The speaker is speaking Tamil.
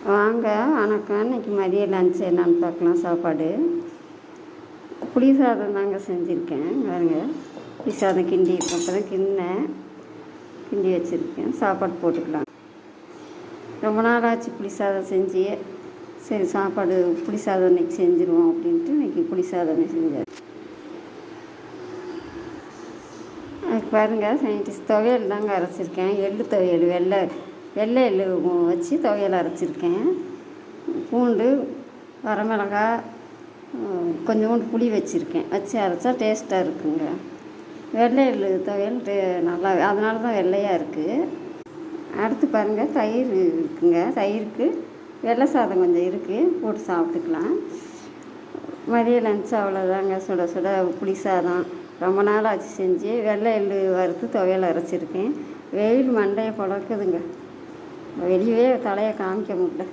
வாங்க வணக்கம். இன்றைக்கி மதியம் லன்ச் என்னன்னு பார்க்கலாம். சாப்பாடு புளி சாதம் தாங்க செஞ்சுருக்கேன். பாருங்க, புளி சாதம் கிண்டி இருக்கேன். இப்போ தான் கிண்டி வச்சுருக்கேன். சாப்பாடு போட்டுக்கலாம். ரொம்ப நாள் ஆச்சு புளி சாதம் செஞ்சு. சரி, சாப்பாடு புளி சாதம் இன்றைக்கி செஞ்சுருவோம் அப்படின்ட்டு இன்றைக்கி புளி சாதமே செஞ்சேன். அதுக்கு பாருங்கள், சயின்டிஸ்ட் துவையல் தாங்க அரைச்சிருக்கேன். எள்ளு துவையல், வெள்ளை எள்ளு வச்சு துவையல் அரைச்சிருக்கேன். பூண்டு, வரமிளகாய், கொஞ்சோண்டு புளி வச்சு அரைச்சா டேஸ்ட்டாக இருக்குங்க. வெள்ளை எள்ளு துவையல் நல்லா, அதனால தான் வெள்ளையாக இருக்குது. அடுத்து பாருங்கள், தயிர் இருக்குங்க. தயிருக்கு வெள்ளை சாதம் கொஞ்சம் இருக்குது, போட்டு சாப்பிட்டுக்கலாம். மதிய லன்ச் அவ்வளோதாங்க. சுட சுட புளி சாதம் ரொம்ப நாள் ஆச்சு செஞ்சு. வெள்ளை எள்ளு வறுத்து துவையல் அரைச்சிருக்கேன். வெயில் மண்டையை பொழக்குதுங்க. வெளியே தலையை காமிக்க முடியல.